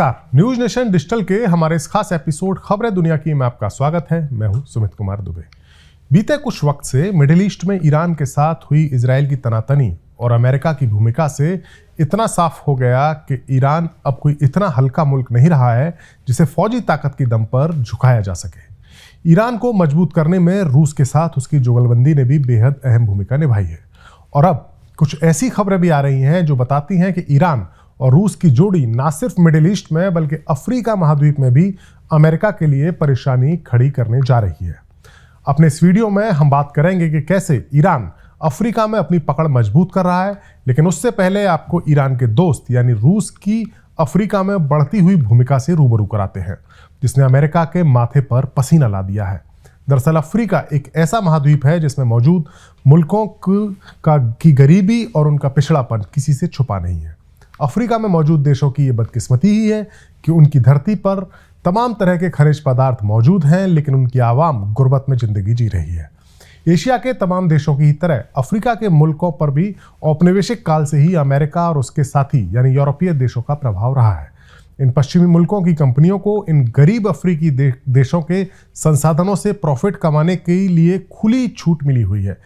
News nation digital के हमारे इस खास एपिसोड खबरें दुनिया की में आपका स्वागत है। मैं हूं सुमित कुमार दुबे। बीते कुछ वक्त से मिडिल ईस्ट में ईरान के साथ हुई इजराइल की तनातनी और अमेरिका की भूमिका से इतना साफ हो गया कि ईरान अब कोई इतना हल्का मुल्क नहीं रहा है जिसे फौजी ताकत की दम पर झुकाया जा सके। ईरान को मजबूत करने में रूस के साथ उसकी जुगलबंदी ने भी बेहद अहम भूमिका निभाई है। और अब कुछ ऐसी खबरें भी आ रही हैं जो बताती हैं कि ईरान और रूस की जोड़ी ना सिर्फ मिडिल ईस्ट में बल्कि अफ्रीका महाद्वीप में भी अमेरिका के लिए परेशानी खड़ी करने जा रही है। अपने इस वीडियो में हम बात करेंगे कि कैसे ईरान अफ्रीका में अपनी पकड़ मजबूत कर रहा है, लेकिन उससे पहले आपको ईरान के दोस्त यानी रूस की अफ्रीका में बढ़ती हुई भूमिका से रूबरू कराते हैं जिसने अमेरिका के माथे पर पसीना ला दिया है। दरअसल अफ्रीका एक ऐसा महाद्वीप है जिसमें मौजूद मुल्कों की गरीबी और उनका पिछड़ापन किसी से छुपा नहीं है। अफ्रीका में मौजूद देशों की ये बदकिस्मती ही है कि उनकी धरती पर तमाम तरह के खनिज पदार्थ मौजूद हैं, लेकिन उनकी आवाम गुर्बत में जिंदगी जी रही है। एशिया के तमाम देशों की तरह अफ्रीका के मुल्कों पर भी औपनिवेशिक काल से ही अमेरिका और उसके साथी यानी यूरोपीय देशों का प्रभाव रहा है। इन पश्चिमी मुल्कों की कंपनियों को इन गरीब अफ्रीकी देशों के संसाधनों से प्रॉफिट कमाने के लिए खुली छूट मिली हुई है।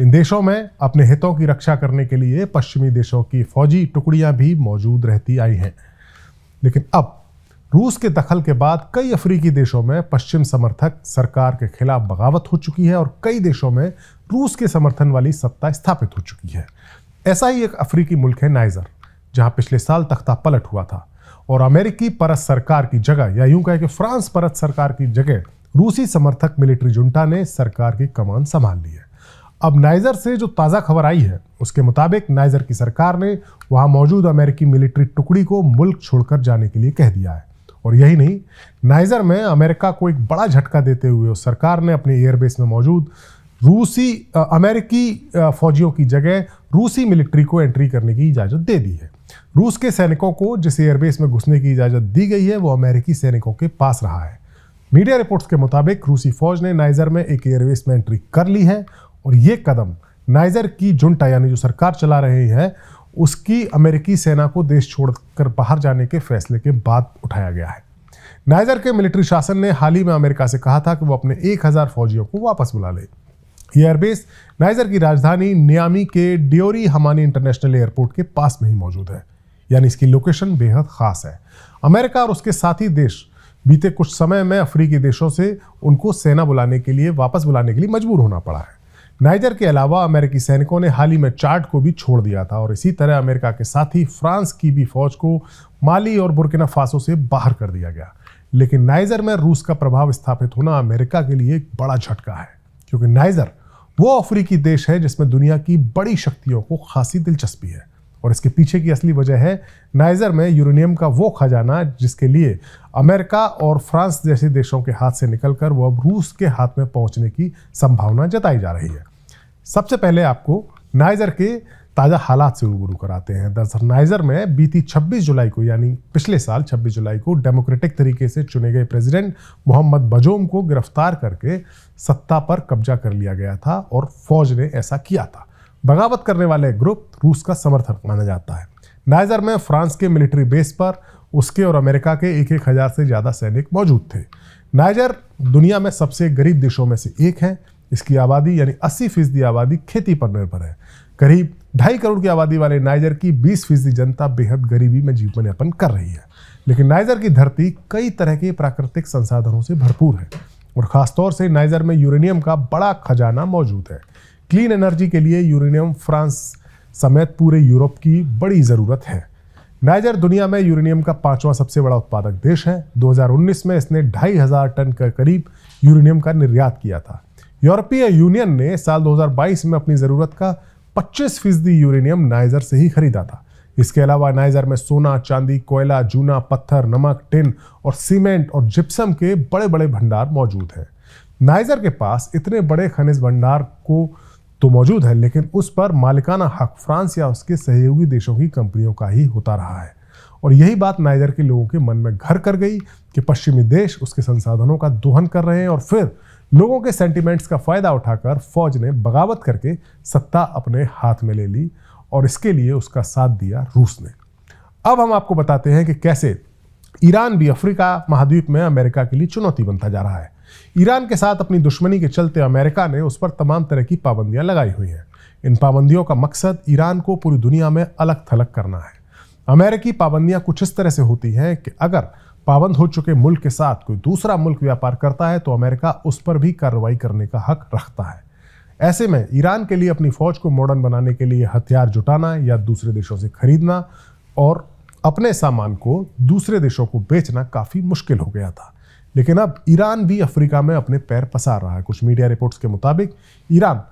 इन देशों में अपने हितों की रक्षा करने के लिए पश्चिमी देशों की फौजी टुकड़ियां भी मौजूद रहती आई हैं। लेकिन अब रूस के दखल के बाद कई अफ्रीकी देशों में पश्चिम समर्थक सरकार के खिलाफ बगावत हो चुकी है और कई देशों में रूस के समर्थन वाली सत्ता स्थापित हो चुकी है। ऐसा ही एक अफ्रीकी मुल्क है नाइजर, जहां पिछले साल तख्ता पलट हुआ था और अमेरिकी परस्त सरकार की जगह या यूं कहे कि फ्रांस परस्त सरकार की जगह रूसी समर्थक मिलिट्री जुंटा ने सरकार की कमान संभाल ली है। अब नाइजर से जो ताज़ा खबर आई है उसके मुताबिक नाइजर की सरकार ने वहां मौजूद अमेरिकी मिलिट्री टुकड़ी को मुल्क छोड़कर जाने के लिए कह दिया है। और यही नहीं, नाइजर में अमेरिका को एक बड़ा झटका देते हुए उस सरकार ने अपने एयरबेस में मौजूद अमेरिकी फौजियों की जगह रूसी मिलिट्री को एंट्री करने की इजाज़त दे दी है। रूस के सैनिकों को जिस एयरबेस में घुसने की इजाज़त दी गई है वो अमेरिकी सैनिकों के पास रहा है। मीडिया रिपोर्ट्स के मुताबिक रूसी फौज ने नाइजर में एक एयरबेस में एंट्री कर ली है और ये कदम नाइजर की जुंटा यानी जो सरकार चला रही है उसकी अमेरिकी सेना को देश छोड़कर बाहर जाने के फैसले के बाद उठाया गया है। नाइजर के मिलिट्री शासन ने हाल ही में अमेरिका से कहा था कि वो अपने 1000 फौजियों को वापस बुला ले। यह एयरबेस नाइजर की राजधानी नियामी के डियोरी हमानी इंटरनेशनल एयरपोर्ट के पास में ही मौजूद है, यानी इसकी लोकेशन बेहद खास है। अमेरिका और उसके साथी देश बीते कुछ समय में अफ्रीकी देशों से उनको सेना वापस बुलाने के लिए मजबूर होना पड़ा है। नाइजर के अलावा अमेरिकी सैनिकों ने हाल ही में चाड को भी छोड़ दिया था और इसी तरह अमेरिका के साथी फ्रांस की भी फौज को माली और बुर्किना फासो से बाहर कर दिया गया। लेकिन नाइजर में रूस का प्रभाव स्थापित होना अमेरिका के लिए एक बड़ा झटका है, क्योंकि नाइजर वो अफ्रीकी देश है जिसमें दुनिया की बड़ी शक्तियों को खासी दिलचस्पी है और इसके पीछे की असली वजह है नाइजर में यूरेनियम का वो खजाना जिसके लिए अमेरिका और फ्रांस जैसे देशों के हाथ से निकलकर वो अब रूस के हाथ में पहुंचने की संभावना जताई जा रही है। सबसे पहले आपको नाइजर के ताज़ा हालात से रूबरू कराते हैं। दरअसल नाइजर में बीती 26 जुलाई को यानी पिछले साल 26 जुलाई को डेमोक्रेटिक तरीके से चुने गए प्रेसिडेंट मोहम्मद बजोम को गिरफ्तार करके सत्ता पर कब्जा कर लिया गया था और फौज ने ऐसा किया था। बगावत करने वाले ग्रुप रूस का समर्थक माना जाता है। नाइजर में फ्रांस के मिलिट्री बेस पर उसके और अमेरिका के 1000 से ज़्यादा सैनिक मौजूद थे। नाइजर दुनिया में सबसे गरीब देशों में से एक है। इसकी आबादी यानी 80% आबादी खेती पर निर्भर है। करीब 2.5 करोड़ की आबादी वाले नाइजर की 20% जनता बेहद गरीबी में जीवन यापन कर रही है। लेकिन नाइजर की धरती कई तरह के प्राकृतिक संसाधनों से भरपूर है और खासतौर से नाइजर में यूरेनियम का बड़ा खजाना मौजूद है। क्लीन एनर्जी के लिए यूरेनियम फ्रांस समेत पूरे यूरोप की बड़ी ज़रूरत है। नाइजर दुनिया में यूरेनियम का 5वां सबसे बड़ा उत्पादक देश है। 2019 में इसने 2500 टन के करीब यूरेनियम का निर्यात किया था। यूरोपीय यूनियन ने साल 2022 में अपनी ज़रूरत का 25% यूरेनियम नाइजर से ही खरीदा था। इसके अलावा नाइजर में सोना, चांदी, कोयला, जूना, पत्थर, नमक, टिन और सीमेंट और जिप्सम के बड़े बड़े भंडार मौजूद हैं। नाइजर के पास इतने बड़े खनिज भंडार को तो मौजूद है, लेकिन उस पर मालिकाना हक फ्रांस या उसके सहयोगी देशों की कंपनियों का ही होता रहा है। और यही बात नाइजर के लोगों के मन में घर कर गई कि पश्चिमी देश उसके संसाधनों का दोहन कर रहे हैं और फिर लोगों के सेंटिमेंट्स का फायदा उठाकर फौज ने बगावत करके सत्ता अपने हाथ में ले ली और इसके लिए उसका साथ दिया रूस ने। अब हम आपको बताते हैं कि कैसे ईरान भी अफ्रीका महाद्वीप में अमेरिका के लिए चुनौती बनता जा रहा है। ईरान के साथ अपनी दुश्मनी के चलते अमेरिका ने उस पर तमाम तरह की पाबंदियां लगाई हुई हैं। इन पाबंदियों का मकसद ईरान को पूरी दुनिया में अलग थलग करना है। अमेरिकी पाबंदियां कुछ इस तरह से होती हैं कि अगर पाबंद हो चुके मुल्क के साथ कोई दूसरा मुल्क व्यापार करता है तो अमेरिका उस पर भी कार्रवाई करने का हक रखता है। ऐसे में ईरान के लिए अपनी फौज को मॉडर्न बनाने के लिए हथियार जुटाना या दूसरे देशों से खरीदना और अपने सामान को दूसरे देशों को बेचना काफी मुश्किल हो गया था। लेकिन अब ईरान भी अफ्रीका में अपने पैर पसार रहा है। कुछ मीडिया रिपोर्ट्स के मुताबिक ईरान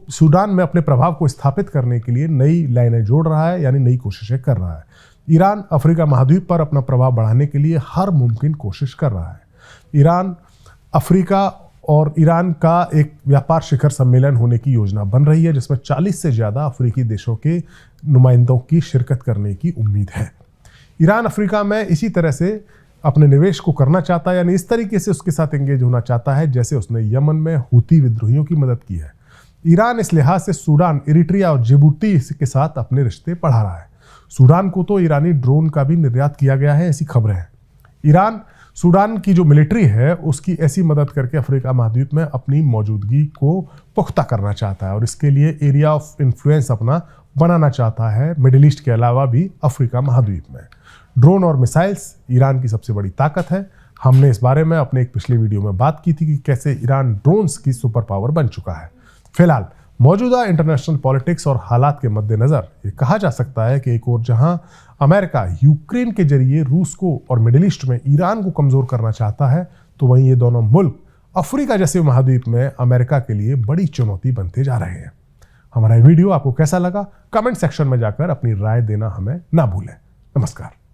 सूडान में अपने प्रभाव को स्थापित करने के लिए नई लाइनें जोड़ रहा है, यानी नई कोशिशें कर रहा है। ईरान अफ्रीका महाद्वीप पर अपना प्रभाव बढ़ाने के लिए हर मुमकिन कोशिश कर रहा है। ईरान, अफ्रीका और ईरान का एक व्यापार शिखर सम्मेलन होने की योजना बन रही है, जिसमें 40 से ज्यादा अफ्रीकी देशों के नुमाइंदों की शिरकत करने की उम्मीद है। ईरान अफ्रीका में इसी तरह से अपने निवेश को करना चाहता है, यानी इस तरीके से उसके साथ एंगेज होना चाहता है जैसे उसने यमन में हूती विद्रोहियों की मदद की है। ईरान इस लिहाज से सूडान, इरिट्रिया और जिबूती के साथ अपने रिश्ते बढ़ा रहा है। सूडान को तो ईरानी ड्रोन का भी निर्यात किया गया है, ऐसी खबरें हैं। ईरान सूडान की जो मिलिट्री है उसकी ऐसी मदद करके अफ्रीका महाद्वीप में अपनी मौजूदगी को पुख्ता करना चाहता है और इसके लिए एरिया ऑफ इन्फ्लुएंस अपना बनाना चाहता है मिडिल ईस्ट के अलावा भी अफ्रीका महाद्वीप में। ड्रोन और मिसाइल्स ईरान की सबसे बड़ी ताकत है। हमने इस बारे में अपने एक पिछले वीडियो में बात की थी कि कैसे ईरान ड्रोन्स की सुपर पावर बन चुका है। फिलहाल मौजूदा इंटरनेशनल पॉलिटिक्स और हालात के मद्देनजर ये कहा जा सकता है कि एक और जहां अमेरिका यूक्रेन के जरिए रूस को और मिडिल ईस्ट में ईरान को कमजोर करना चाहता है, तो वहीं ये दोनों मुल्क अफ्रीका जैसे महाद्वीप में अमेरिका के लिए बड़ी चुनौती बनते जा रहे हैं। हमारा वीडियो आपको कैसा लगा? कमेंट सेक्शन में जाकर अपनी राय देना हमें ना भूलें। नमस्कार।